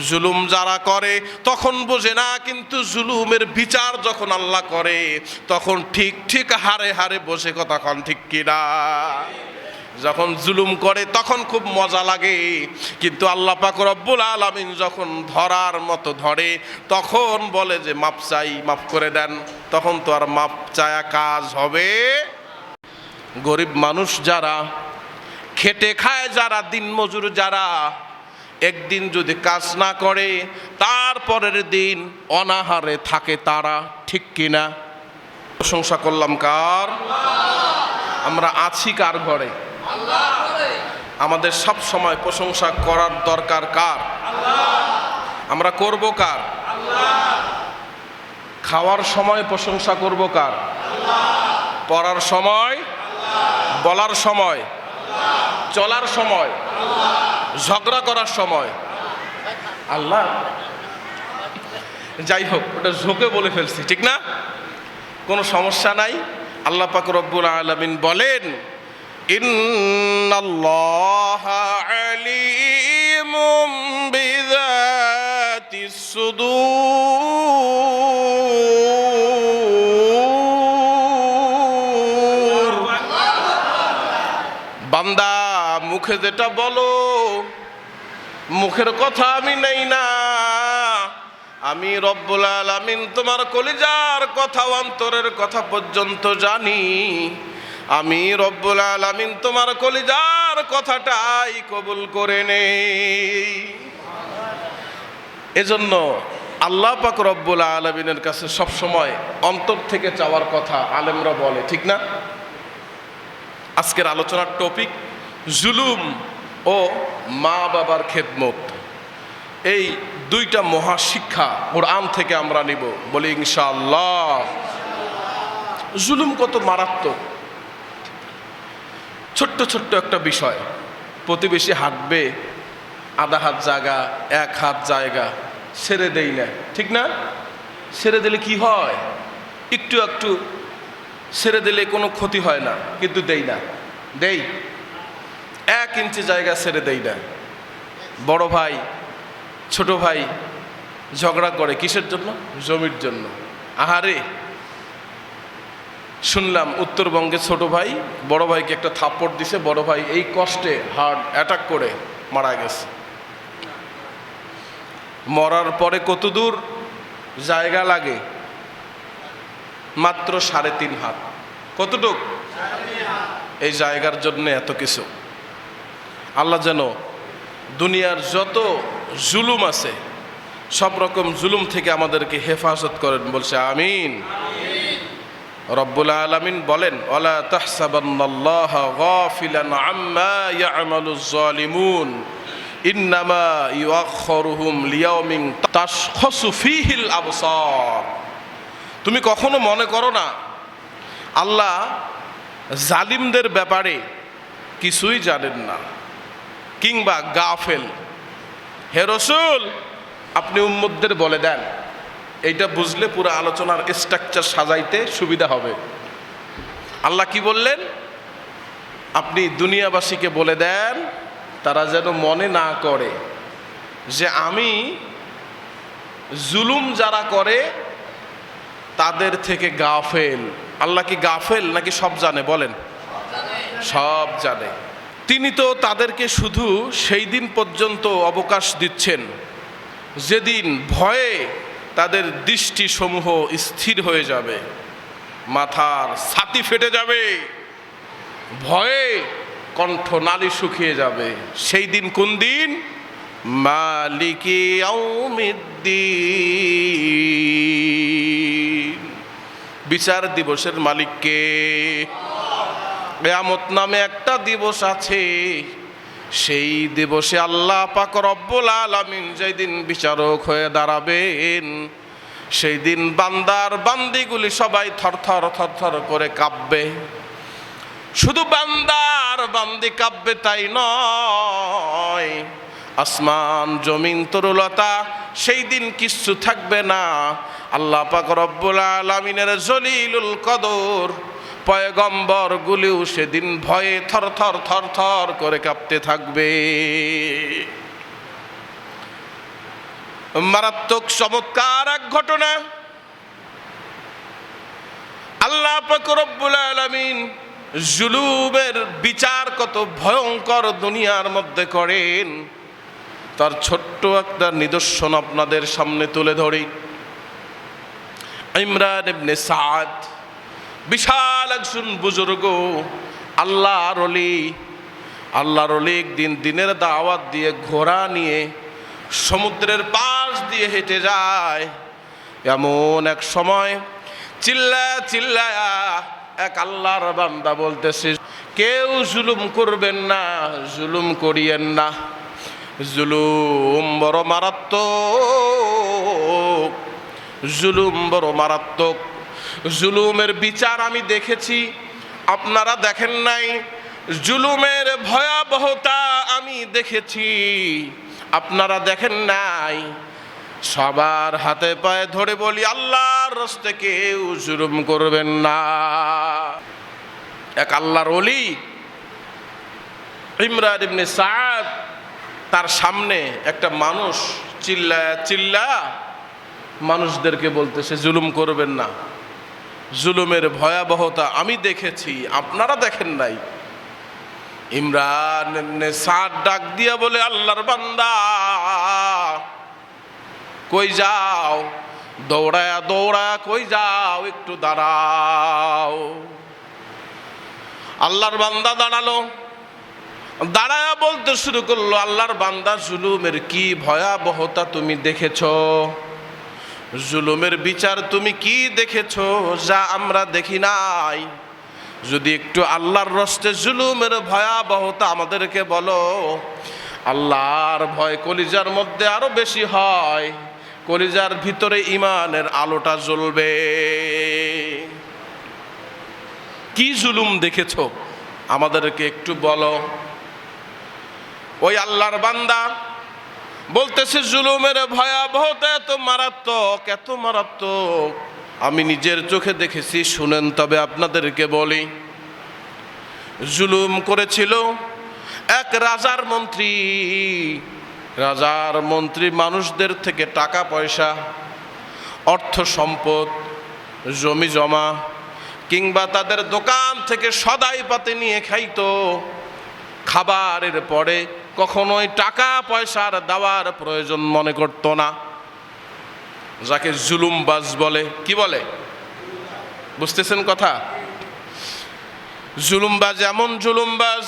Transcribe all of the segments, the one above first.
জুলুম যারা করে তখন বোঝে না, কিন্তু জুলুমের বিচার যখন আল্লাহ করে তখন ঠিক ঠিক হারে হারে বসে কতক্ষণ ঠিক কিনা। যখন জুলুম করে তখন খুব মজা লাগে, কিন্তু আল্লাহ পাক রব্বুল আলামিন যখন ধরার মতো ধরে তখন বলে যে মাপ চাই, মাফ করে দেন। তখন তো আর মাপ চায়া কাজ হবে? গরিব মানুষ যারা, খেটে খায় যারা, দিনমজুর যারা, একদিন যদি কাজ না করে তারপরের দিন অনাহারে থাকে তারা, ঠিক কিনা? প্রশংসা করলাম কার? আমরা আছি কার ঘরে? আমাদের সব সময় প্রশংসা করার দরকার কার? আমরা করব কার? খাওয়ার সময় প্রশংসা করব কার? পড়ার সময়, বলার সময়, চলার সময়, ঝগড়া করার সময় আল্লাহ। যাই হোক, ওটা ঝোঁকে বলে ফেলছি, ঠিক না? কোনো সমস্যা নাই। আল্লাহ পাক রব্বুল আলামিন বলেন, ইন্নাল্লাহা আলিমুম বিযাতিস সুদূর। বান্দা মুখে যেটা বলো, মুখের কথা আমি নেই না, আমি রব্বুল আলামিন তোমার কলিজার কথা, অন্তরের কথা পর্যন্ত জানি। আমি রব্বুল আলামিন তোমার কলিজার কথাটাই কবুল করে নেই। এজন্য আল্লাহ পাক রব্বুল আলামিনের কাছে সব সময় অন্তর থেকে চাওয়ার কথা আলেমরা বলে, ঠিক না? আজকের আলোচনার টপিক জুলুম ও মা বাবার খেদমত। এই দুইটা মহা শিক্ষা কোরআন থেকে আমরা নিব, বলি ইনশাআল্লাহ। জুলুম কত মারাত্মক! ছোট্ট ছোট্ট একটা বিষয়, প্রতিবেশী হাঁটবে, আধা হাত জায়গা, এক হাত জায়গা ছেড়ে দেই না, ঠিক না? ছেড়ে দিলে কি হয়? একটু একটু ছেড়ে দিলে কোনো ক্ষতি হয় না, কিন্তু দেই না, দেই 1 ইঞ্চি জায়গা ছেড়ে দেই না। বড় ভাই ছোট ভাই ঝগড়া করে কিসের জন্য? জমির জন্য। আহারে, শুনলাম উত্তরবঙ্গে ছোট ভাই বড় ভাইকে একটা থাপ্পড় দিছে, বড় ভাই এই কষ্টে হার্ট অ্যাটাক করে মারা গেছে। মরার পরে কত দূর জায়গা লাগে? মাত্র 3.5 হাত। কতটুক? এই জায়গার জন্য এত কিছু। আল্লাহ যেন দুনিয়ার যত জুলুম আছে সব রকম জুলুম থেকে আমাদেরকে হেফাজত করেন, বলছে আমিন। রব্বুল আলামিন বলেন, ওয়ালা তাহসাবান্নাল্লাহা গাফিলান আম্মা ইয়ামালুজ জালিমুন ইন্নামা ইউআখিরুহুম লিয়াউমিন তাশখাসু ফীহিল আবসার। তুমি কখনো মনে করো না আল্লাহ জালিমদের ব্যাপারে কিছুই জানেন না, কিংবা গাফেল। হে রাসূল, আপনি উম্মতদের বলে দেন। এইটা বুঝলে পুরো আলোচনার স্ট্রাকচার সাজাইতে সুবিধা হবে। আল্লাহ কি বললেন? আপনি দুনিয়াবাসীকে বলে দেন তারা যেন মনে না করে যে আমি জুলুম যারা করে তাদের থেকে গাফেল। আল্লাহ কি গাফেল নাকি সব জানে? বলেন, সব জানে। তিনি তো তাদেরকে শুধু সেই দিন পর্যন্ত অবকাশ দিচ্ছেন যেদিন ভয়ে তাদের দৃষ্টিসমূহ স্থির হয়ে যাবে, মাথার ছাতি ফেটে যাবে, ভয়ে কণ্ঠনালী শুকিয়ে যাবে। সেই দিন কোন দিন? মালিকি ইয়াউমিদ্দিন। বিচার দিবসের মালিককে। কিয়ামত নামে একটা দিবস আছে, সেই দিবসে আল্লাহ পাক রব্বুল আলামিন যেই দিন বিচারক হয়ে দাঁড়াবেন, সেই দিন বান্দার বান্দিগুলি সবাই থরথর থরথর করে কাঁপবে। শুধু বান্দার বান্দি কাঁপবে তাই নয়, আসমান জমিন তরুলতা সেই দিন কিচ্ছু থাকবে না। আল্লাহ পাক রব্বুল আলামিনের জলিলুল কদর পয়গম্বর গুলিও সেদিন ভয়ে থরথর থরথর করে কাঁপতে থাকবে। মারাত্মক চমৎকার এক ঘটনা। আল্লাহ পাক রব্বুল আলামিন জুলুমের বিচার কত ভয়ঙ্কর দুনিয়ার মধ্যে করেন, তার ছোট্ট একটা নিদর্শন আপনাদের সামনে তুলে ধরি। ইমরান ইবনে সাদ বিশাল একজন বুজুর্গ, আল্লাহর ওলি একদিন দিনের দাওয়াত দিয়ে ঘোড়া নিয়ে সমুদ্রের পাশ দিয়ে হেঁটে যায়। এমন এক সময় চিল্লায়া এক আল্লাহর বান্দা বলতেছে, কেউ জুলুম করবেন না, জুলুম করিয়েন না, জুলুম বড় মারাত্মক, জুলুম বড় মারাত্মক। জুলুমের বিচার আমি দেখেছি, আপনারা দেখেন নাই। জুলুমের ভয়াবহতা আমি দেখেছি, আপনারা দেখেন নাই। সবার হাতে পায়ে ধরে বলি, আল্লাহর রাস্তে কেউ জুলুম করবেন না। এক আল্লাহর ওলি ইমরান ইবনে সাদ, তার সামনে একটা মানুষ চিল্লা মানুষদেরকে বলতেছে, জুলুম করবেন না, জুলুমের ভয়াবহতা আমি দেখেছি, আপনারা দেখেন নাই। ইমরান ইবনে সাদ ডাক দিয়া বলে, আল্লাহর বান্দা কই যাও? দৌড়ায়া কই যাও? একটু দাঁড়াও। আল্লাহর বান্দা দাঁড়ায়া বলতে শুরু করলো, আল্লাহর বান্দা জুলুমের কি ভয়াবহতা তুমি দেখেছো? জুলুমের বিচার তুমি কি দেখেছো যা আমরা দেখি নাই? যদি একটু আল্লাহর রাস্তে জুলুমের ভয়াবহতা আমাদেরকে বলো। আল্লাহর ভয় কলিজার মধ্যে আরো বেশি হয়, কলিজার ভিতরে ঈমানের আলোটা জ্বলবে। কি জুলুম দেখেছো আমাদেরকে একটু বলো। ওই আল্লাহর বান্দা বলতেছে, জুলুমের ভয়াবহতা এত মারাত্মক আমি নিজের চোখে দেখেছি। শুনেন তবে আপনাদেরকে বলি। জুলুম করেছিল এক রাজার মন্ত্রী মানুষদের থেকে টাকা পয়সা, অর্থ সম্পদ, জমি জমা কিংবা তাদের দোকান থেকে সদাই পাতে নিয়ে খাইতো। খাবারের পরে কখনোই টাকা পয়সার দেওয়ার প্রয়োজন মনে করতো না। যাকে জুলুমবাজ বলে। কি বলে? বুঝতেছেন কথা? জুলুমবাজ এমন জুলুমবাজ,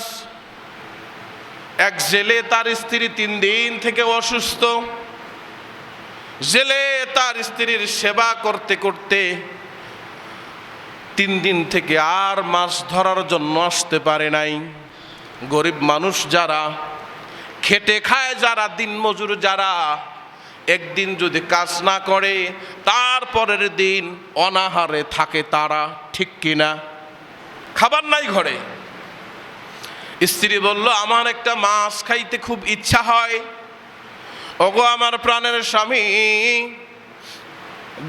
এক জেলে তার স্ত্রী 3 দিন থেকে অসুস্থ। জেলে তার স্ত্রীর সেবা করতে করতে 3 দিন থেকে আর মাছ ধরার জন্য আসতে পারে নাই। গরিব মানুষ যারা, খেটে খায় যারা, দিনমজুর যারা, একদিন যদি কাজ না করে তারপরের দিন অনাহারে থাকে তারা, ঠিক কিনা? খাবার নাই ঘরে। স্ত্রী বলল, আমার একটা মাছ খাইতে খুব ইচ্ছা হয়। ওগো আমার প্রাণের স্বামী,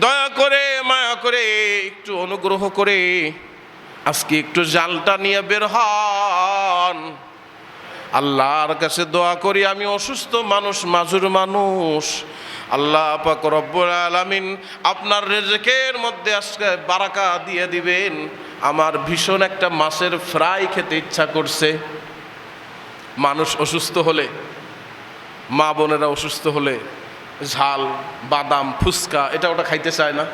দয়া করে মায়া করে একটু অনুগ্রহ করে আজকে একটু জালটা নিয়ে বের হন। আল্লাহর কাছে দোয়া করি, আমি অসুস্থ মানুষ, মাজুর মানুষ। আল্লাহ পাক রব্বুল আলামিন আপনার রিজকের মধ্যে আজকে বারাকা দিয়ে দিবেন। আমার ভীষণ একটা মাছের ফ্রাই খেতে ইচ্ছা করছে। মানুষ অসুস্থ হলে, মা বোনেরা অসুস্থ হলে ঝাল, বাদাম, ফুচকা এটা ওটা খাইতে চায় না।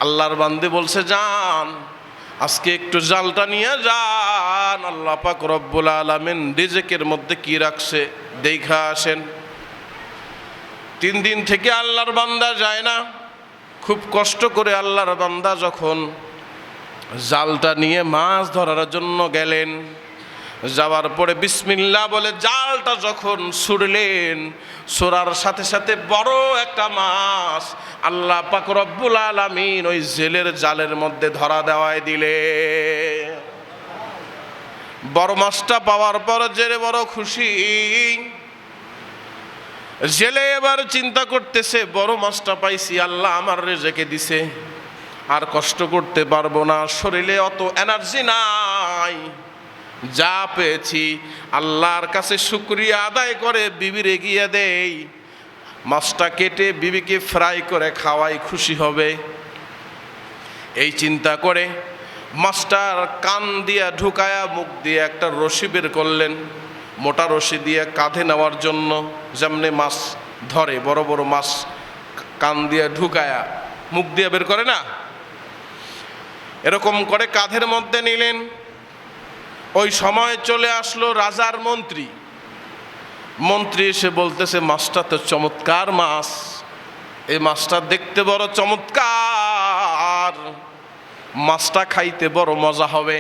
আল্লাহর বান্দে বলছে, যান আজকে একটু জালটা নিয়ে যান। আল্লাহ পাক রব্বুল আলামিন রিজকের মধ্যে কি রাখছে দেখা আসেন। 3 দিন থেকে আল্লাহর বান্দা যায় না। খুব কষ্ট করে আল্লাহর বান্দা যখন জালটা নিয়ে মাছ ধরার জন্য গেলেন, যাওয়ার পরে বিসমিল্লাহ বলে জালটা যখন ছুড়লেন, ছোড়ার সাথে সাথে বড় একটা মাছ আল্লাহ পাক রব্বুল আলামিন ওই জেলের জালের মধ্যে ধরা দেওয়ায় দিলে। বড় মাছটা পাওয়ার পর জেলে বড় খুশি। জেলে এবার চিন্তা করতেছে, বড় মাছটা পাইছি, আল্লাহ আমার রেজেকে দিছে, আর কষ্ট করতে পারবো না, শরীরে অত এনার্জি নাই। যা পেয়েছি আল্লাহর কাছে শুকরিয়া আদায় করে বিবির এগিয়ে দেই। মাছটা কেটে বিবিকে ফ্রাই করে খাওয়াই, খুশি হবে। এই চিন্তা করে মাছটার কান দিয়া ঢুকায়া মুখ দিয়ে একটা রশি বের করলেন, মোটা রশি দিয়ে কাঁধে নেওয়ার জন্য। যেমনি মাছ ধরে, বড় বড় মাছ কান দিয়ে ঢুকায়া মুখ দিয়ে বের করে না, এরকম করে কাঁধের মধ্যে নিলেন। ওই সময় চলে আসলো রাজার মন্ত্রী। মন্ত্রী এসে বলতেছে, মাছটা তো চমৎকার মাছ, এই মাছটা দেখতে বড় চমৎকার, মাছটা খাইতে বড় মজা হবে,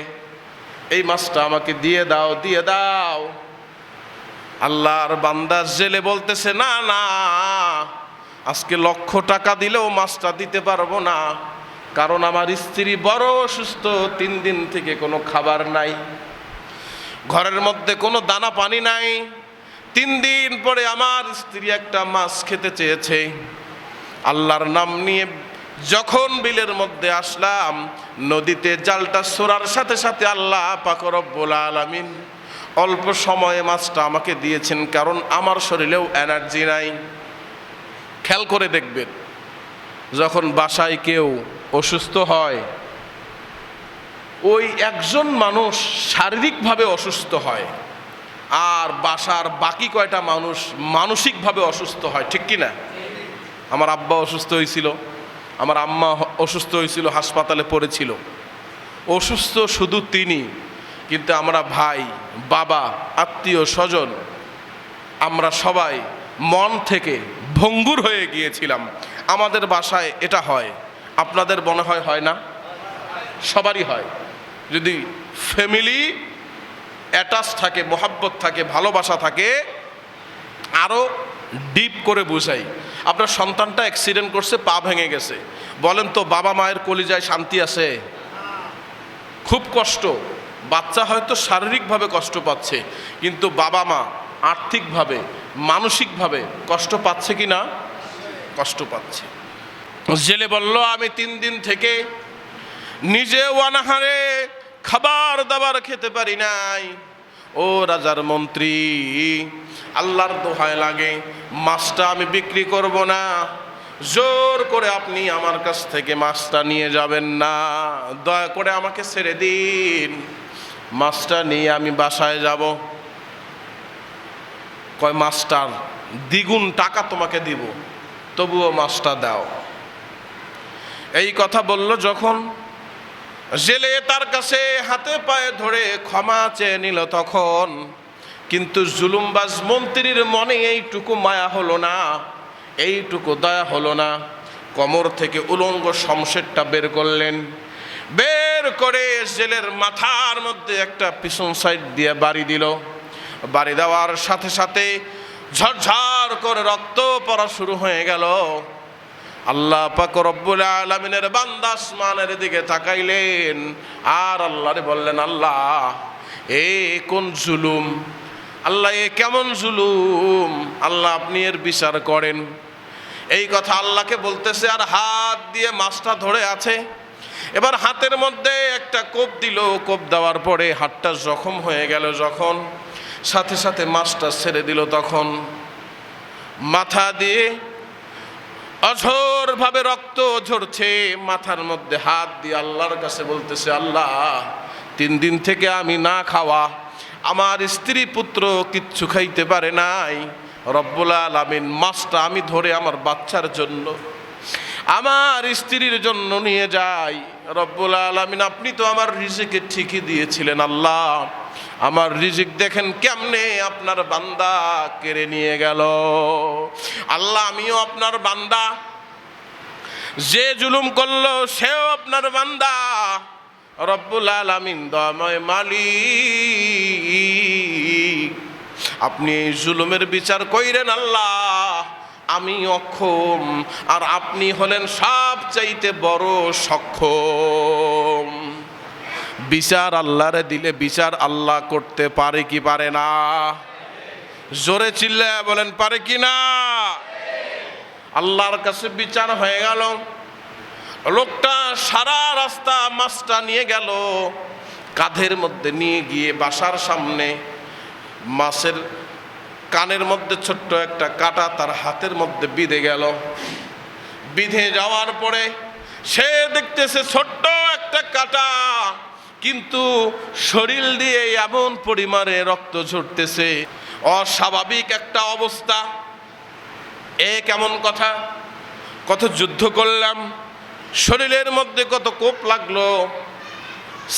এই মাছটা আমাকে দিয়ে দাও, দিয়ে দাও। আল্লাহর বান্দা জেলে বলতেছে, না না, আজকে লক্ষ টাকা দিলেও মাছটা দিতে পারবো না, কারণ আমার স্ত্রী বড় অসুস্থ, 3 দিন থেকে কোনো খাবার নাই, ঘরের মধ্যে কোনো দানা পানি নাই। 3 দিন পরে আমার স্ত্রী একটা মাছ খেতে চেয়েছে। আল্লাহর নাম নিয়ে যখন বিলের মধ্যে আসলাম, নদীতে জালটা ছোড়ার সাথে সাথে আল্লাহ পাক রব্বুল আলামিন অল্প সময়ে মাছটা আমাকে দিয়েছেন, কারণ আমার শরীরেও এনার্জি নাই। খেয়াল করে দেখবেন, যখন বাসায় কেউ অসুস্থ হয়, ওই একজন মানুষ শারীরিকভাবে অসুস্থ হয়, আর বাসার বাকি কয়টা মানুষ মানসিকভাবে অসুস্থ হয়, ঠিক কি না? আমার আব্বা অসুস্থ হয়েছিল, আমার আম্মা অসুস্থ হয়েছিল, হাসপাতালে পড়েছিল। অসুস্থ শুধু তিনি, কিন্তু আমরা ভাই, বাবা, আত্মীয় স্বজন, আমরা সবাই মন থেকে ভঙ্গুর হয়ে গিয়েছিলাম। আমাদের বাসায় এটা হয়, আপনাদের মনে হয় হয় না? সবারই হয়। যদি ফ্যামিলি অ্যাটাচ থাকে, মোহাব্বত থাকে, ভালোবাসা থাকে, আরও ডিপ করে বুঝাই। আপনার সন্তানটা অ্যাক্সিডেন্ট করছে, পা ভেঙে গেছে, বলেন তো বাবা মায়ের কলিজায় শান্তি আছে? খুব কষ্ট। বাচ্চা হয়তো শারীরিকভাবে কষ্ট পাচ্ছে, কিন্তু বাবা মা আর্থিকভাবে, মানসিকভাবে কষ্ট পাচ্ছে কি না? কষ্ট পাচ্ছে। জেলে বলল, আমি 3 দিন থেকে নিজেও অনাহারে খাবার দাবার খেতে পারি নাই। ও রাজার মন্ত্রী, আল্লাহর দোহায় লাগে, মাছটা আমি বিক্রি করব না, জোর করে আপনি আমার কাছ থেকে মাছটা নিয়ে যাবেন না, দয়া করে আমাকে ছেড়ে দিন, মাছটা নিয়ে আমি বাসায় যাব। কয়, মাছটার দ্বিগুণ টাকা তোমাকে দিব, তবুও মাছটা দাও। এই কথা বলল যখন, জেলে তার কাছে হাতে পায়ে ধরে ক্ষমা চেয়ে নিল তখন, কিন্তু জুলুমবাজ মন্ত্রীর মনে এইটুকু মায়া হলো না, এইটুকু দয়া হলো না। কোমর থেকে উলঙ্গ শমশেরটা বের করলেন, বের করে জেলের মাথার মধ্যে একটা পিছন সাইড দিয়ে বাড়ি দিল। বাড়ি দেওয়ার সাথে সাথে ঝরঝর করে রক্ত পড়া শুরু হয়ে গেল। আল্লাহ পাক রব্বুল আলামিনের বান্দা আসমানের দিকে তাকাইলেন, আর আল্লাহরে বললেন, আল্লাহ এ কোন জুলুম, আল্লাহ এ কেমন জুলুম, আল্লাহ আপনি এর বিচার করেন। এই কথা আল্লাহকে বলতেছে, আর হাত দিয়ে মাছটা ধরে আছে। এবার হাতের মধ্যে একটা কোপ দিল, কোপ দেওয়ার পরে হাতটা জখম হয়ে গেল। যখন সাথে সাথে মাছটা ছেড়ে দিল, তখন মাথা দিয়ে অঝোরভাবে রক্ত ঝরছে। মাথার মধ্যে হাত দিয়ে আল্লাহর কাছে বলতেছে, আল্লাহ 3 দিন থেকে আমি না খাওয়া, আমার স্ত্রী পুত্র কিচ্ছু খাইতে পারে নাই, রব্বুল আলামিন মাছটা আমি ধরে আমার বাচ্চার জন্য, আমার স্ত্রীর জন্য নিয়ে যাই। রব্বুল আলামিন আপনি তো আমার রিজিকে ঠিকই দিয়েছিলেন, আল্লাহ আমার রিজিক দেখেন কেমনে আপনার বান্দা কেড়ে নিয়ে গেল। আল্লাহ আমিও আপনার বান্দা, যে জুলুম করলো সেও আপনার বান্দা। রব্বুল আলামিন দয়াময় মালিক, আপনি এই জুলুমের বিচার কইরেন আল্লাহ, আমি অক্ষম, আর আপনি হলেন সবচাইতে বড় সক্ষম। বিচার আল্লাহরে দিলে বিচার আল্লাহ করতে পারে কি পারে না? জোরে চিল্লায়া বলেন, পারে কি না? আল্লাহর কাছে বিচার হয়ে গেল। লোকটা সারা রাস্তা মাছটা নিয়ে গেল, কাঁধের মধ্যে নিয়ে গিয়ে বাসার সামনে মাছের কানের মধ্যে ছোট্ট একটা কাঁটা তার হাতের মধ্যে বিঁধে গেল। বিঁধে যাওয়ার পরে সে দেখতেছে ছোট্ট একটা কাঁটা, কিন্তু শরীর দিয়ে এমন পরিমাণে রক্ত ঝরতেছে, অস্বাভাবিক একটা অবস্থা। এ কেমন কথা? কত যুদ্ধ করলাম, শরীরের মধ্যে কত কোপ লাগলো,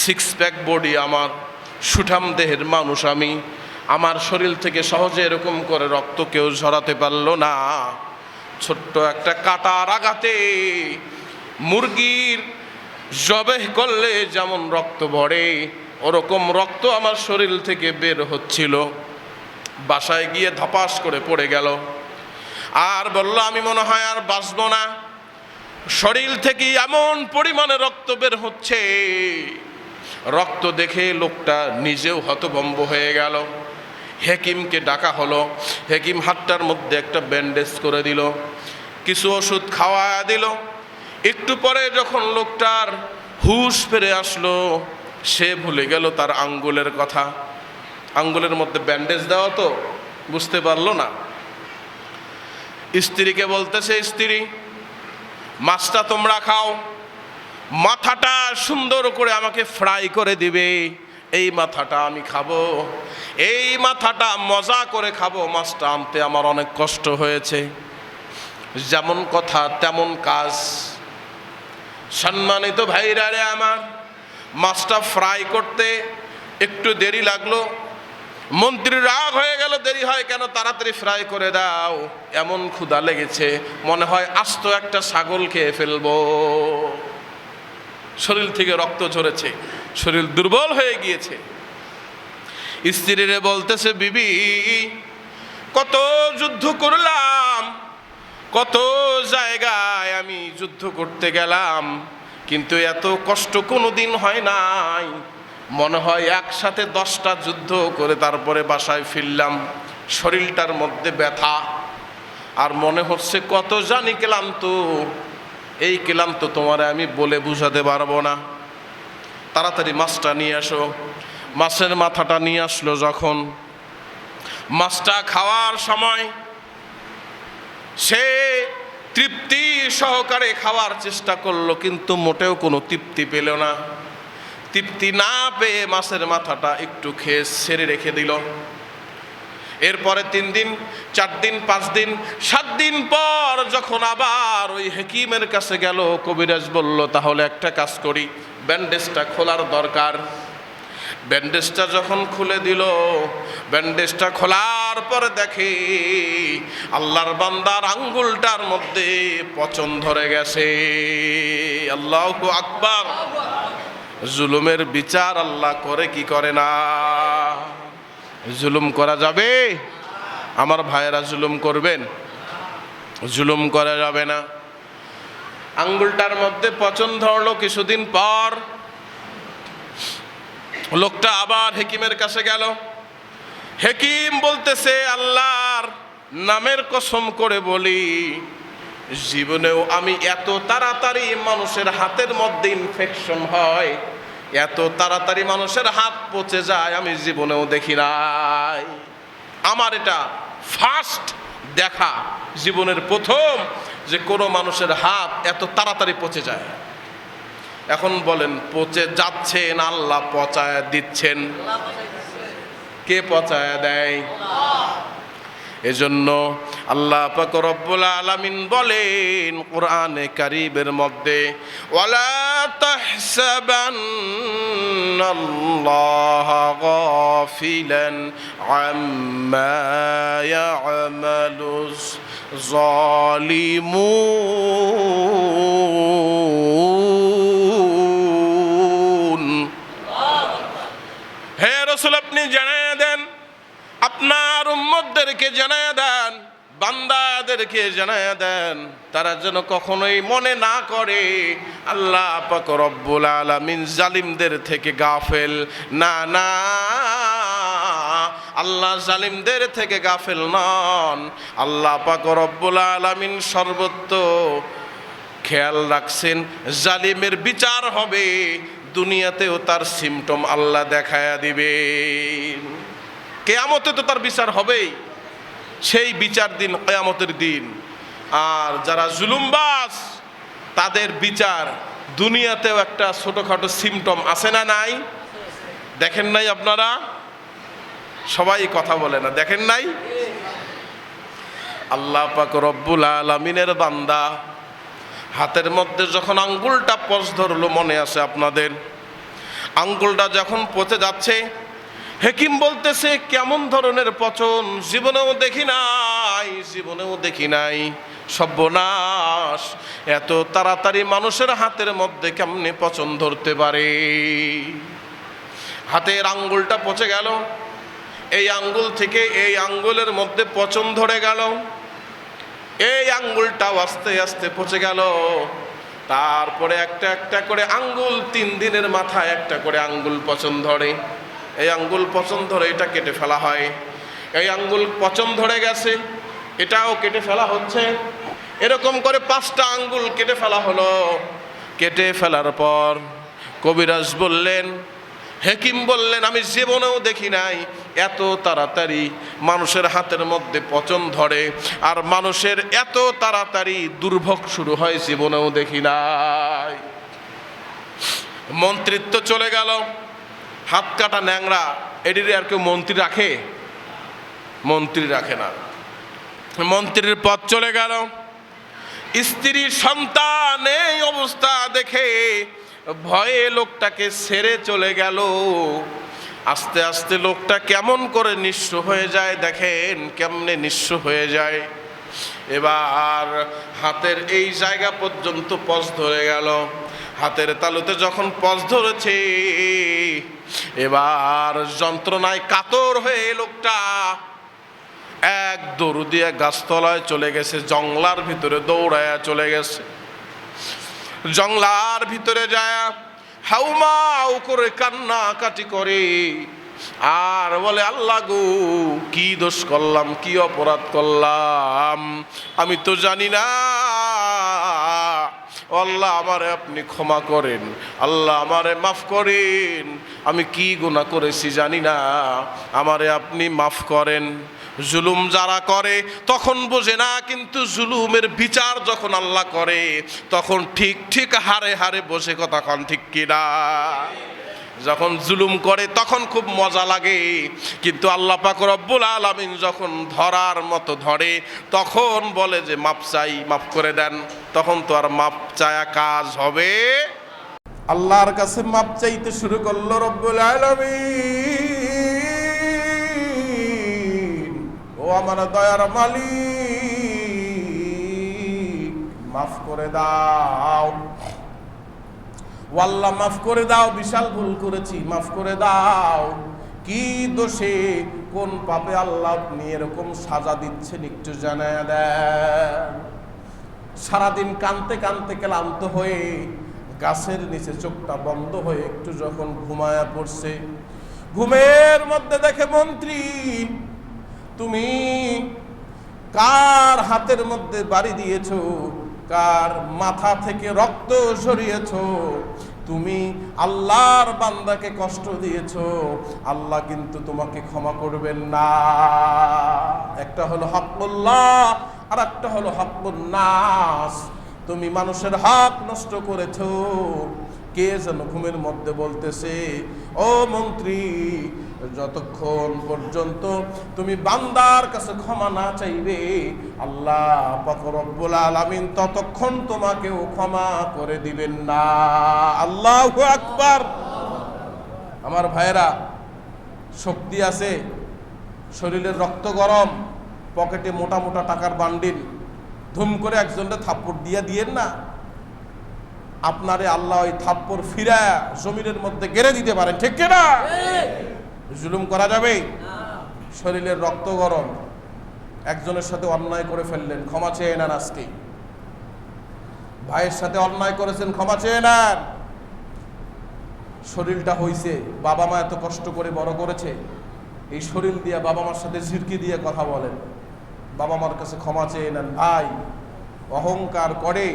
সিক্স প্যাক বডি আমার, সুঠাম দেহের মানুষ আমি, আমার শরীর থেকে সহজে এরকম করে রক্ত কেউ ঝরাতে পারলো না। ছোট্ট একটা কাঁটার আঘাতে মুরগির জবেহ করলে যেমন রক্ত ভরে, ওরকম রক্ত আমার শরীর থেকে বের হচ্ছিল। বাসায় গিয়ে ধপাস করে পড়ে গেল, আর বলল আমি মনে হয় আর বাঁচব না। শরীর থেকে এমন পরিমাণে রক্ত বের হচ্ছে, রক্ত দেখে লোকটা নিজেও হতভম্ব হয়ে গেল। হেকিমকে ডাকা হলো, হেকিম হাতটার মধ্যে একটা ব্যান্ডেজ করে দিল, কিছু ওষুধ খাওয়া দিল। একটু পরে যখন লোকটার হুঁশ ফিরে আসলো, সে ভুলে গেল তার আঙ্গুলের কথা। আঙ্গুলের মধ্যে ব্যান্ডেজ দেওয়া তো বুঝতে পারলো না। স্ত্রীকে বলতেছে, স্ত্রী মাছটা তোমরা খাও, মাথাটা সুন্দর করে আমাকে ফ্রাই করে দিবে, এই মাথাটা আমি খাবো, এই মাথাটা মজা করে খাবো, মাছটা আনতে আমার অনেক কষ্ট হয়েছে। যেমন কথা তেমন কাজ। সম্মানিত ভাইরা রে আমার, মাছটা ফ্রাই করতে একটু দেরি লাগলো। মন্ত্রীর রাগ হয়ে গেল, দেরি হয় কেন, তাড়াতাড়ি ফ্রাই করে দাও, এমন ক্ষুধা লেগেছে মনে হয় আস্ত একটা ছাগল খেয়ে ফেলবো। শরীর থেকে রক্ত ঝরেছে, শরীর দুর্বল হয়ে গিয়েছে। স্ত্রীরে বলতেছে, বিবি কত যুদ্ধ করলাম, কত জায়গায় আমি যুদ্ধ করতে গেলাম, কিন্তু এত কষ্ট কোনোদিন হয় নাই। মনে হয় একসাথে 10টা যুদ্ধ করে তারপরে বাসায় ফিরলাম, শরীরটার মধ্যে ব্যথা, আর মনে হচ্ছে কত জানি ক্লান্ত। এই ক্লান্ত তোমারে আমি বলে বুঝাতে পারবো না। তাড়াতাড়ি মাছটা নিয়ে আসো। মাছের মাথাটা নিয়ে আসলো। যখন মাছটা খাওয়ার সময় সে তৃপ্তি সহকারে খাওয়ার চেষ্টা করলো, কিন্তু মোটেও কোনো তৃপ্তি পেল না। তৃপ্তি না পেয়ে মাছের মাথাটা একটু খেয়ে ছেড়ে রেখে দিল। এরপরে 3 দিন 4 দিন 5 দিন 7 দিন পর যখন আবার ওই হেকিমের কাছে গেল, কবিরাজ বলল তাহলে একটা কাজ করি, ব্যান্ডেজটা খোলার দরকার। ব্যান্ডেজটা যখন খুলে দিল, ব্যান্ডেজটা খোলার পরে দেখে আল্লাহর বান্দার আঙ্গুলটার মধ্যে পচন ধরে গেছে। আল্লাহু আকবার। জুলুমের বিচার আল্লাহ করে কি করে না? জুলুম করা যাবে? আমার ভাইয়েরা জুলুম করবেন? জুলুম করা যাবে না। আঙ্গুলটার মধ্যে পচন ধরলো। কিছুদিন পর লোকটা আবার হেকিমের কাছে গেল। হেকিম বলতেছে, আল্লাহর নামের কসম করে বলি, জীবনেও আমি এত তাড়াতাড়ি মানুষের হাতের মধ্যে ইনফেকশন হয়, এত তাড়াতাড়ি মানুষের হাত পচে যায় আমি জীবনেও দেখি নাই। আমার এটা ফার্স্ট দেখা, জীবনের প্রথম যে কোনো মানুষের হাত এত তাড়াতাড়ি পচে যায়। এখন বলেন, পচে যাচ্ছে না আল্লাহ পচায় দিচ্ছেন? কে পচায় দেয়? এজন্য আল্লাহ পাক রব্বুল আলামিন বলেন কোরআনে কারীমের মধ্যে, ওয়ালা তাহসাবান্নাল্লাহা গাফিলান আম্মা ইয়ামালুজ জালিমুন। হে রাসূল, আপনি জানিয়ে দেন, আপনার উম্মতদেরকে জানায়া দেন, বান্দাদেরকে জানায়া দেন, তারা যেন কখনোই মনে না করে আল্লাহ পাক রব্বুল আলামিন জালিমদের থেকে গাফেল। না না, আল্লাহ জালিমদের থেকে গাফেল নন। আল্লাহ পাক রব্বুল আলামিন সর্বত্র খেয়াল রাখছেন, জালিমের বিচার হবে, দুনিয়াতেও তার সিমটম আল্লাহ দেখায়া দিবে, কিয়ামতে তো তার বিচার হবেই। সেই বিচার দিন কিয়ামতের দিন। আর যারা জুলুমবাজ তাদের বিচার দুনিয়াতেও একটা ছোটখাটো সিমটম আছে না নাই? দেখেন নাই আপনারা? সবাই কথা বলে না, দেখেন নাই? আল্লাহ পাক রব্বুল আলামিনের বান্দা হাতের মধ্যে যখন আঙ্গুলটা পচ ধরলো, মনে আছে আপনাদের? আঙ্গুলটা যখন পচে যাচ্ছে, হেকিম বলতেছে কেমন ধরনের পচন, জীবনেও দেখি নাই, জীবনেও দেখি নাই, সর্বনাশ, এত তাড়াতাড়ি মানুষের হাতের মধ্যে কেমনে পচন ধরতে পারে। হাতের আঙ্গুলটা পচে গেল, এই আঙ্গুল থেকে এই আঙ্গুলের মধ্যে পচন ধরে গেল, এই আঙ্গুলটাও আস্তে আস্তে পচে গেল। তারপরে একটা একটা করে আঙ্গুল, 3 দিনের মাথায় একটা করে আঙ্গুল পচন ধরে। এই আঙ্গুল পচন ধরে এটা কেটে ফেলা হয়। এই আঙ্গুল পচন ধরে গেছে, এটাও কেটে ফেলা হচ্ছে। এরকম করে 5টা আঙ্গুল কেটে ফেলা হলো। কেটে ফেলার পর কবিরাজ বললেন, হেকিম বললেন, আমি জীবনেও দেখি নাই এত তাড়াতাড়ি মানুষের হাতের মধ্যে পচন ধরে, আর মানুষের এত তাড়াতাড়ি দুর্ভোগ শুরু হয়, জীবনেও দেখি নাই। মন্ত্রিত্ব চলে গেল, হাত কাটা ন্যাংরা, এটিরে আর কেউ মন্ত্রী রাখে? মন্ত্রী রাখে না। মন্ত্রীর পদ চলে গেল। স্ত্রী সন্তান এই অবস্থা দেখে ভয়ে লোকটাকে ছেড়ে চলে গেল। আস্তে আস্তে লোকটা কেমন করে নিঃস্ব হয়ে যায়, দেখেন কেমনে নিঃস্ব হয়ে যায়। এবার হাতের এই জায়গা পর্যন্ত পচ ধরে গেল। হাতের তালুতে যখন পচ ধরেছে, এবার যন্ত্রণায় কাতর হয়ে লোকটা এক দৌড় দিয়ে গাছতলায় চলে গেছে, জংলার ভিতরে দৌড়ায়া চলে গেছে। জংলার ভিতরে যায় হাউমাউ করে কান্নাকাটি করে আর বলে, আল্লাহ গো, কি দোষ করলাম, কি অপরাধ করলাম, আমি তো জানি না। আল্লাহ আমারে আপনি ক্ষমা করেন, আল্লাহ আমারে মাফ করেন, আমি কি গুনাহ করেছি জানি না, আমারে আপনি মাফ করেন। জুলুম যারা করে তখন বোঝে না, কিন্তু জুলুমের বিচার যখন আল্লাহ করে তখন ঠিক ঠিক হারে হারে বসে, কথা কন ঠিক কিনা? যখন জুলুম করে তখন খুব মজা লাগে, কিন্তু আল্লাহ পাক রব্বুল আলামিন যখন ধরার মতো ধরে তখন বলে যে মাপ চাই, মাফ করে দেন। তখন তো আর মাপ চায়া কাজ হবে? আল্লাহর কাছে মাপ চাইতে শুরু করলো রব্বুল আলামিন, ও আমার দয়ার মালিক, মাফ করে দাও, আল্লাহ মাফ করে দাও, বিশাল ভুল করেছি, মাফ করে দাও। কি দোষে, কোন পাপে আল্লাহ আপনি এরকম সাজা দিচ্ছেন একটু জানায়া দেন। সারাদিন কানতে কানতে ক্লান্ত হয়ে গাছের নিচে চোখটা বন্ধ হয়ে একটু যখন ঘুমায়া পড়ছে, ঘুমের মধ্যে দেখে মন্ত্রী, তুমি কার হাতের মধ্যে বাড়ি দিয়েছো, কার মাথা থেকে রক্ত ঝরিয়েছো, তুমি আল্লাহর বান্দাকে কষ্ট দিয়েছো, আল্লাহ কিন্তু তোমাকে ক্ষমা করবেন না। একটা হলো হকুল্লাহ আর একটা হলো হকুন নাস। তুমি মানুষের হক নষ্ট করেছো। কে যেন ঘুমের মধ্যে বলতেছে, ও মন্ত্রী, যতক্ষণ পর্যন্ত তুমি বান্দার কাছে ক্ষমা না চাইবে আল্লাহ পাক রব্বুল আলামিন ততক্ষণ তোমাকেও ক্ষমা করে দিবেন না। আল্লাহু আকবার। আমার ভাইয়েরা, শক্তি আছে, শরীরের রক্ত গরম, পকেটে মোটা মোটা টাকার বান্ডিল, ধুম করে একজনকে থাপ্পড় দিয়েন না, আপনারে আল্লাহ ওই থাপ্পড় ফিরা জমিনের মধ্যে গেড়ে দিতে পারেন, ঠিক কিনা? জুলুম করা যাবে? শরীরের রক্ত গরম, একজনের সাথে অন্যায় করে ফেললেন, ক্ষমা চেয়ে নেন। আজকে ভাইয়ের সাথে অন্যায় করেছেন, ক্ষমা চেয়ে নেন। শরীরটা হইছে, বাবা মা এত কষ্ট করে বড় করেছে, এই শরীর দিয়ে বাবা মার সাথে ঝিরকি দিয়ে কথা বলেন, বাবা মার কাছে ক্ষমা চেয়ে নেন। ভাই, অহংকার করে,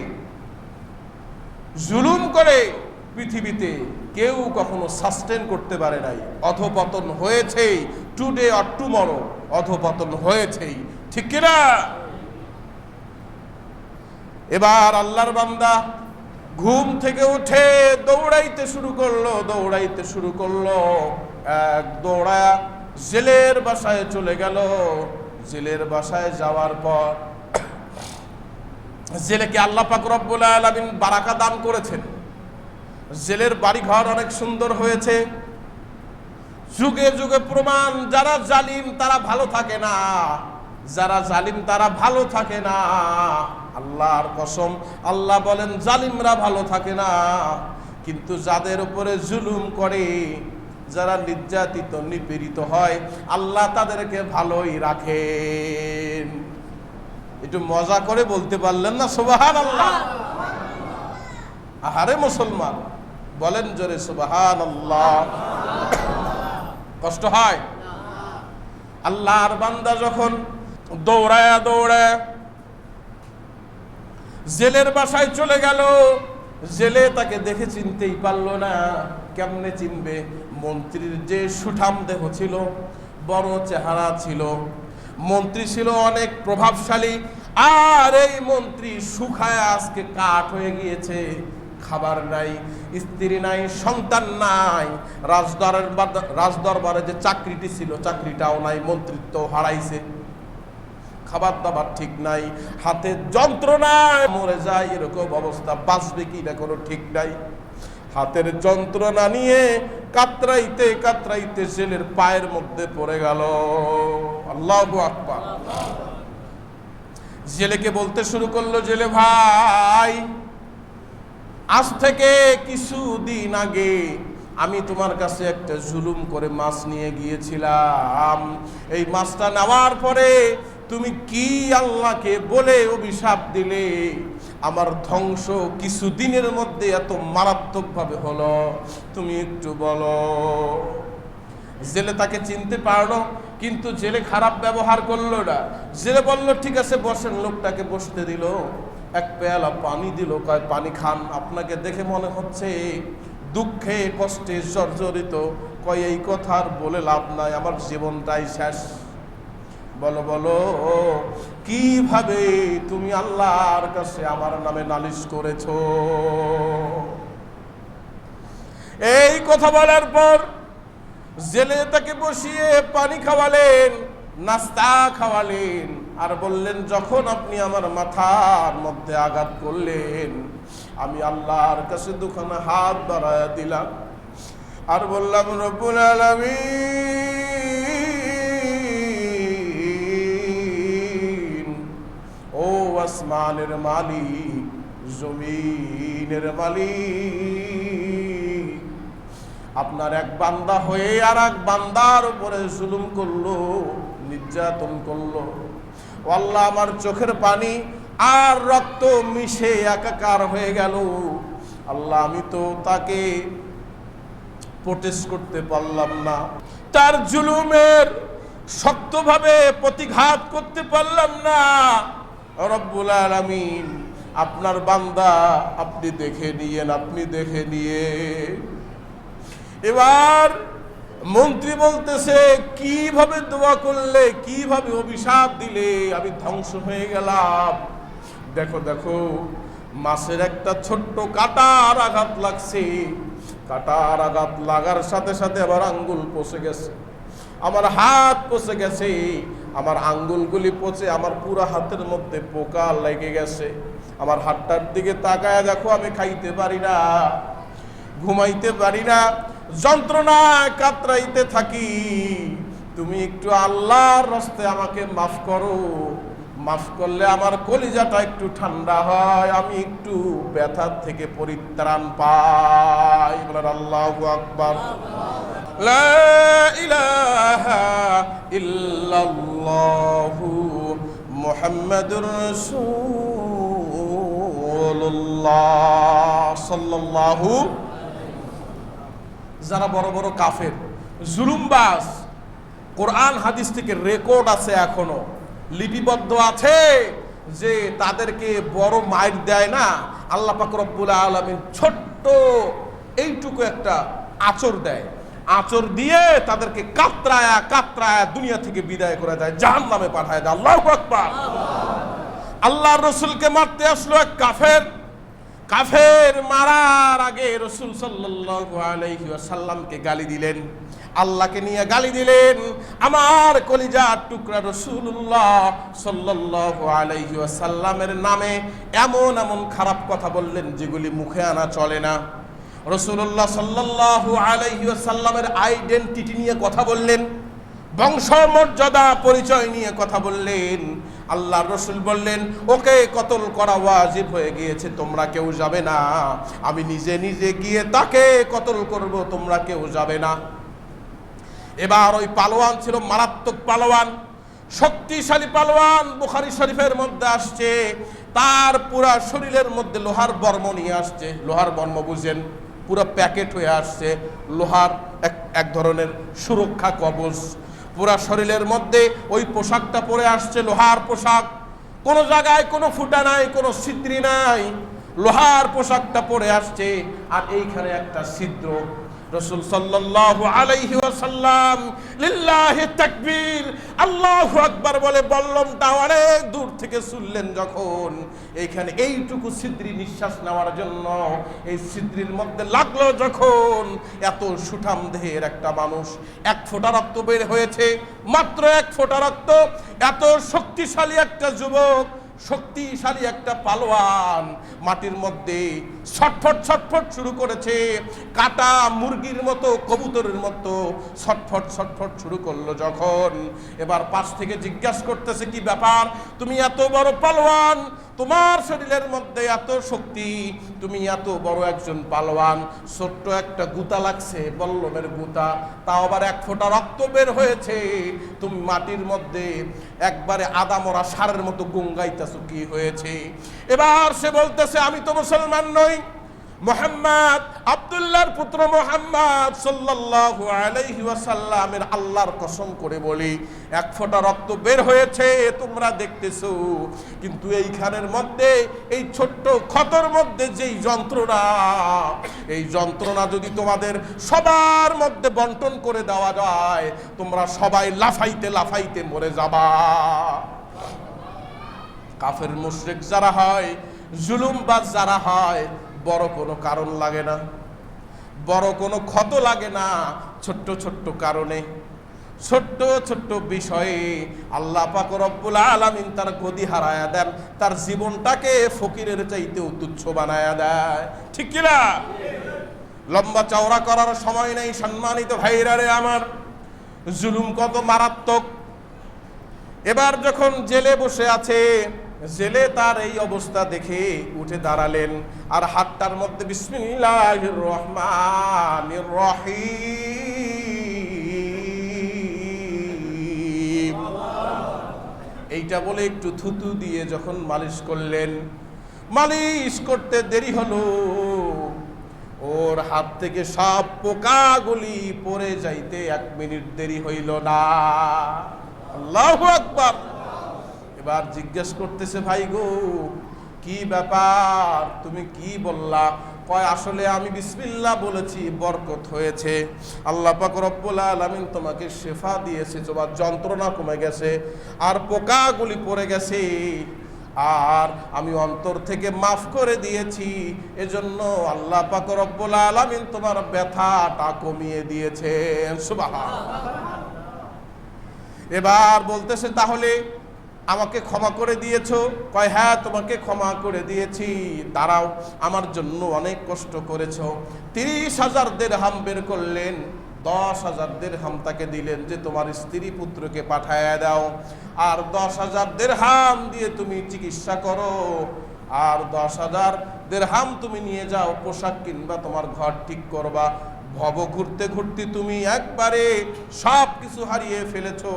জুলুম করে পৃথিবীতে কেউ কখনো সাস্টেন করতে পারে নাই। অধপতন হয়েছেই, টুডে অর টুমরো অধপতন হয়েছেই, ঠিক কিনা? এবার আল্লাহর বান্দা ঘুম থেকে উঠে দৌড়াইতে শুরু করলো। এক দৌড়া জেলের বাসায় চলে গেল। জেলের বাসায় যাওয়ার পর জেলেকে আল্লাহ পাক রব্বুল আলামিন বারাকা দান করেছেন। জেলের বাড়িঘর অনেক সুন্দর হয়েছে। যুগে যুগে প্রমাণ, যারা জালিম তারা ভালো থাকে না, আল্লাহর কসম, আল্লাহ বলেন জালিমরা ভালো থাকে না। কিন্তু যাদের উপরে জুলুম করে, যারা নির্যাতিত নিপীড়িত হয়, আল্লাহ তাদেরকে ভালোই রাখেন। একটু মজা করে বলতে পারলেন না সুবহানাল্লাহ? আহারে মুসলমান, বলেন জোরে সুবহানাল্লাহ। কষ্ট হয়? আল্লাহর বান্দা যখন দৌড়ায় জেলের বাসায় চলে গেল, জেলে তাকে দেখে চিনতেই পারলো না। কেমনে চিনবে? মন্ত্রীর যে সুঠাম দেহ ছিল, বড় চেহারা ছিল, মন্ত্রী ছিল অনেক প্রভাবশালী, আর এই মন্ত্রী শুকায় আজকে কাঠ হয়ে গিয়েছে। খাবার নাই, স্ত্রী নাই, সন্তান নাই, রাজদরবারে যে চাকরিটি ছিল চাকরিটাও নাই, মন্ত্রিত্ব হারাইছে, খাবার দাবার ঠিক নাই, হাতে যন্ত্রণায় মরে যায় এরকম অবস্থা, বাঁচবে কি না কোনো ঠিক নাই। হাতের যন্ত্রণা নিয়ে কাতরাইতে জেলের পায়ের মধ্যে পড়ে গেল। আল্লাহু আকবার। জেলেকে বলতে শুরু করলো, জেলে ভাই, আজ থেকে কিছুদিন আগে আমি তোমার কাছে একটা জুলুম করে মাছ নিয়ে গিয়েছিলাম। এই মাছটা নেওয়ার পরে তুমি কি আল্লাহকে বলে অভিশাপ দিলে, আমার ধ্বংস কিছুদিনের মধ্যে এত মারাত্মকভাবে হলো, তুমি একটু বলো। জেলে তাকে চিনতে পারলো, কিন্তু জেলে খারাপ ব্যবহার করলো না। জেলে বলল ঠিক আছে বসেন, লোকটাকে বসতে দিল, এক পেয়ালা পানি দিল, কয় পানি খান, আপনাকে দেখে মনে হচ্ছে দুঃখে কষ্টে জর্জরিত। কয় এই কথা আর বলে লাভ নাই, আমার জীবনটাই শেষ। বলো কিভাবে তুমি আল্লাহর কাছে আমার নামে নালিশ করেছো? এই কথা বলার পর জেলে তাকে বসিয়ে পানি খাওয়ালেন, নাস্তা খাওয়ালেন, আর বললেন যখন আপনি আমার মাথার মধ্যে আঘাত করলেন, আমি আল্লাহর কাছে দুখানা হাত বাড়ায়া দিলাম, আর বললাম রব্বুল আলামিন, ও আসমানের মালিক, জমিনের মালিক, আপনার এক বান্দা হয়ে আর এক বান্দার উপরে জুলুম করলো, নির্যাতন করলো। আল্লাহ, আমার চোখের পানি আর রক্ত মিশে একাকার হয়ে গেল। আল্লাহ, আমি তো তাকে প্রোটেস্ট করতে পারলাম না, তার জুলুমের শক্তভাবে প্রতিঘাত করতে পারলাম না। রব্বুল আলামিন, আপনার বান্দা আপনি দেখে নিয়ে। এবার মন্ত্রী বলতেছে, কিভাবে দোয়া করলে, কিভাবে অভিশাপ দিলে আমি ধ্বংস হয়ে গেলাম? দেখো মাছের একটা ছোট্ট কাঁটার আঘাত লাগছে, কাঁটার আঘাত লাগার সাথে সাথে আমার আঙ্গুল পচে গেছে, আমার হাত পচে গেছে, আমার আঙ্গুলগুলি পচে আমার পুরো হাতের মধ্যে পোকা লেগে গেছে। আমার হাতটার দিকে তাকায় দেখো, আমি খাইতে পারি না, ঘুমাইতে পারি না, যন্ত্রণায় কাতরাইতে থাকি। তুমি একটু আল্লাহর রাস্তায় আমাকে মাফ করো, মাফ করলে আমার কলিজাটা একটু ঠান্ডা হয়, আমি একটু ব্যথার থেকে পরিত্রাণ পাই। বলেন আল্লাহু আকবার। লা ইলাহা ইল্লাল্লাহু মুহাম্মাদুর রাসূলুল্লাহ সাল্লাল্লাহু। যারা বড় বড় কাফের, জুলুমবাজ, কোরআন হাদিস থেকে রেকর্ড আছে, এখনো লিপিবদ্ধ আছে, যে তাদেরকে বড় মাইর দেয় না, আল্লাহ পাক রব্বুল আলামিন ছোট্ট এইটুকু একটা আঁচড় দেয়, আঁচড় দিয়ে তাদেরকে কাতরায়া কাতরায়া দুনিয়া থেকে বিদায় করে দেয়, জাহান্নামে পাঠায় দেয়। আল্লাহু আকবার। আল্লাহর রাসূলকে মারতে আসলো এক কাফের। কাফের মারার আগে রাসূল সাল্লাল্লাহু আলাইহি ওয়াসাল্লামকে গালি দিলেন, আল্লাহকে নিয়ে গালি দিলেন। আমার কলিজার টুকরা রাসূলুল্লাহ সাল্লাল্লাহু আলাইহি ওয়াসাল্লামের নামে এমন এমন খারাপ কথা বললেন যেগুলি মুখে আনা চলে না। রাসূলুল্লাহ সাল্লাল্লাহু আলাইহি ওয়াসাল্লামের আইডেন্টিটি নিয়ে কথা বললেন, বংশ মর্যাদা পরিচয় নিয়ে কথা বললেন। আল্লাহর রাসূল বললেন, ওকে কতল করা ওয়াজিব হয়ে গিয়েছে, তোমরা কেউ যাবে না, আমি নিজে নিজে গিয়ে তাকে কতল করব, তোমরা কেউ যাবে না। এবার ওই পালোয়ান ছিল মারাত্মক পালোয়ান, শক্তিশালী পালোয়ান। বুখারী শরীফের মধ্যে আসছে তার পুরা শরীরের মধ্যে লোহার বর্ম নিয়ে আসছে। লোহার বর্ম বুঝেন, পুরো প্যাকেট হয়ে আসছে, লোহার এক ধরনের সুরক্ষা কবচ। পুরা শরীরের মধ্যে ওই পোশাকটা পরে আসছে, লোহার পোশাক, কোনো জায়গায় কোনো ফুটা নাই, কোনো ছিদ্র নাই, লোহার পোশাকটা পরে আসছে। আর এইখানে একটা ছিদ্র। রাসূল সাল্লাল্লাহু আলাইহি ওয়াসাল্লাম লিল্লাহি তাকবীর, আল্লাহু আকবার বলে বল্লমটা অনেক দূর থেকে শুনলেন যখন, এইখানে এইটুকু ছিদ্রি নিঃশ্বাস নেওয়ার জন্য এই ছিদ্রির মধ্যে লাগলো যখন, এত সুঠাম দেহের একটা মানুষ, এক ফোঁটা রক্ত বের হয়েছে, মাত্র এক ফোঁটা রক্ত। এত শক্তিশালী একটা যুবক, শক্তিশালী একটা পালোয়ান মাটির মধ্যে ছটফট ছটফট শুরু করেছে, কাটা মুরগির মতো, কবুতরের মতো ছটফট ছটফট শুরু করলো যখন। এবার পাশ থেকে জিজ্ঞাসা করতেছে, কি ব্যাপার, তুমি এত বড় পালোয়ান, তোমার শরীরের মধ্যে এত শক্তি, তুমি এত বড় একজন পালোয়ান, ছোট্ট একটা গুতা লাগছে, বল্লমের গুতা, তাও আবার এক ফোঁটা রক্ত বের হয়েছে, তুমি মাটির মধ্যে একবারে আদামরা সারের মতো গুঙ্গাইতেছো, কি হয়েছে? এবার সে বলতেছে, আমি তো মুসলমান নই, মুহাম্মদ আব্দুল্লাহর পুত্র মুহাম্মদ সাল্লাল্লাহু আলাইহি ওয়াসাল্লামের আল্লাহর কসম করে বলি, এক ফোঁটা রক্ত বের হয়েছে, তোমরা দেখতেছো, কিন্তু এইখানের মধ্যে, এই ছোট্ট ক্ষতর মধ্যে যেই যন্ত্রণা, এই যন্ত্রণা যদি তোমাদের সবার মধ্যে বন্টন করে দেওয়া যায়, তোমরা সবাই লাফাইতে লাফাইতে মরে যাবা। কাফের মুশরিক যারা হয়, জুলুমবাজ যারা হয়, বড় কোনো কারণ লাগে না, বড় কোনো ক্ষত লাগে না, ছোট্ট ছোট্ট কারণে, ছোট্ট ছোট্ট বিষয়ে আল্লাহ পাক রব্বুল আলামিন তার গদি হারায়া দেন, তার জীবনটাকে ফকিরের চাইতেও তুচ্ছ বানায়া দেয়। ঠিক কি না? লম্বা চওড়া করার সময় নেই সম্মানিত ভাইরা রে আমার, জুলুম কত মারাত্মক। এবার যখন জেলে বসে আছে, জেলে তার এই অবস্থা দেখে উঠে দাঁড়ালেন, আর হাতটার মধ্যে বিসমিল্লাহির রহমানির রহিম এইটা বলে একটু থুতু দিয়ে যখন মালিশ করলেন, মালিশ করতে দেরি হলো, ওর হাত থেকে সব পোকাগুলি পড়ে যাইতে 1 মিনিট দেরি হইল না। আল্লাহু আকবার। এবার জিজ্ঞেস করতেছে, ভাই গো, কি ব্যাপার, তুমি কি বললা? কয়, আসলে আমি বিসমিল্লাহ বলেছি, বরকত হয়েছে, আল্লাহ পাক রব্বুল আলামিন তোমাকে শিফা দিয়েছে, তোমার যন্ত্রণা কমে গেছে, আর পোকাগুলি পড়ে গেছে, আর আমি অন্তর থেকে মাফ করে দিয়েছি, এজন্য আল্লাহ পাক রব্বুল আলামিন তোমার ব্যথাটা কমিয়ে দিয়েছেন। সুবহানাল্লাহ। এবার বলতেছে, তাহলে আমাকে ক্ষমা করে দিয়েছো? কয়, হ্যাঁ, তোমাকে ক্ষমা করে দিয়েছি, দাঁড়াও, আমার জন্য অনেক কষ্ট করেছো। 30,000 দিরহাম বের করলেন, 10,000 দিরহাম তাকে দিলেন যে তোমার স্ত্রী পুত্রকে পাঠায়া দাও, আর 10,000 দিরহাম দিয়ে তুমি চিকিৎসা করো, আর 10,000 দিরহাম তুমি নিয়ে যাও, পোশাক কিনবা, তোমার ঘর ঠিক করবা। ভব ঘুরতে ঘুরতে তুমি একবারে সব কিছু হারিয়ে ফেলেছো,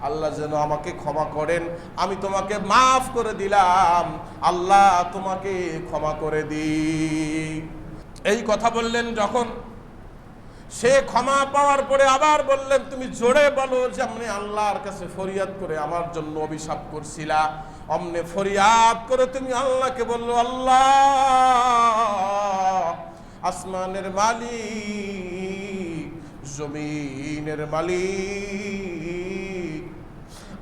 আল্লাহ যেন আমাকে ক্ষমা করেন, আমি তোমাকে মাফ করে দিলাম, আল্লাহ তোমাকে ক্ষমা করে দিই। এই কথা বললেন যখন, সে ক্ষমা পাওয়ার পরে আবার বললেন, তুমি জোরে বলো যে আমি আল্লাহর কাছে ফরিয়াদ করে আমার জন্য অভিশাপ করছিলা, অমনে ফরিয়াদ করে তুমি আল্লাহকে বললো, আল্লাহ আসমানের মালিক, জমিনের মালিক,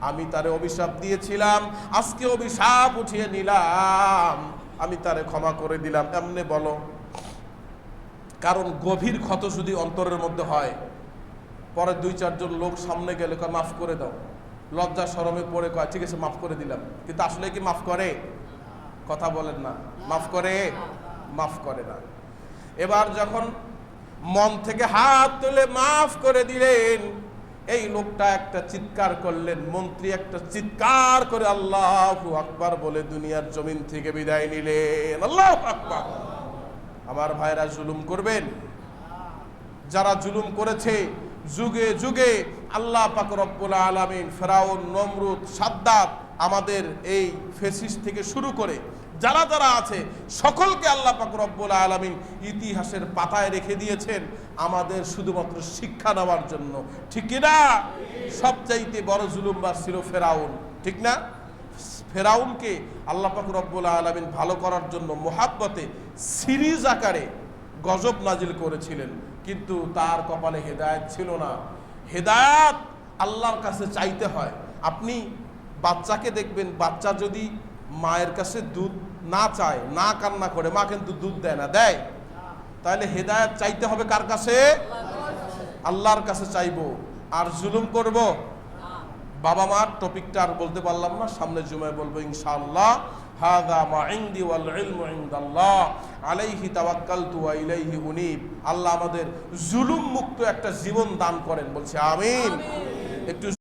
আমি তারে অভিশাপ দিয়েছিলাম, আজকে অভিশাপ উঠিয়ে নিলাম, আমি তারে ক্ষমা করে দিলাম। এমনি বলো। কারণ গভীর ক্ষত যদি অন্তরের মধ্যে হয়, পরে 2-4 জন লোক সামনে গেলে কয় মাফ করে দাও, লজ্জা শরমে পড়ে কয় ঠিক আছে মাফ করে দিলাম, কিন্তু আসলে কি মাফ করে? কথা বলেন না। মাফ করে? মাফ করে না। এবার যখন মন থেকে হাত তুলে মাফ করে দিলেন, এই লোকটা একটা চিৎকার করলেন, মন্ত্রী একটা চিৎকার করে আল্লাহু আকবার বলে দুনিয়ার জমিন থেকে বিদায় নিলেন। আল্লাহু আকবার। আমার ভাইরা, জুলুম করবেন? যারা জুলুম করেছে যুগে যুগে, আল্লাহ পাক রব্বুল আলামিন, ফেরাউন, নমরুদ, সাদ্দাত, আমাদের এই ফেসিস থেকে শুরু করে যারা যারা আছে সকলকে আল্লাহ পাক রব্বুল আলামিন ইতিহাসের পাতায় রেখে দিয়েছেন আমাদের শুধুমাত্র শিক্ষা নেওয়ার জন্য। ঠিক কিনা? সবচাইতে বড় জুলুমবাজ ছিল ফেরাউন, ঠিক না? ফেরাউনকে আল্লাহ পাক রব্বুল আলামিন ভালো করার জন্য মুহাব্বতে সিরিজ আকারে গজব নাজিল করেছিলেন, কিন্তু তার কপালে হেদায়েত ছিল না। হেদায়েত আল্লাহর কাছে চাইতে হয়। আপনি বাচ্চাকে দেখবেন, বাচ্চা যদি মায়ের কাছে দুধ না চায়, না কান্না করে, মা কিন্তু দুধ দেয় না, দেয়? তাহলে হেদায়েত চাইতে হবে কার কাছে? আল্লাহর কাছে চাইবো। আর জুলুম করব? বাবা মার টপিকটা আর বলতে পারলাম না, সামনে জুমায় বলবো ইনশাআল্লাহ। হাযা মা ইনদি ওয়াল ইলমু ইনদাল্লাহ আলাইহি তাওয়াক্কালতু ওয়া ইলাইহি উনীব। আল্লাহ আমাদের জুলুম মুক্ত একটা জীবন দান করেন, বলছে আমিন। একটু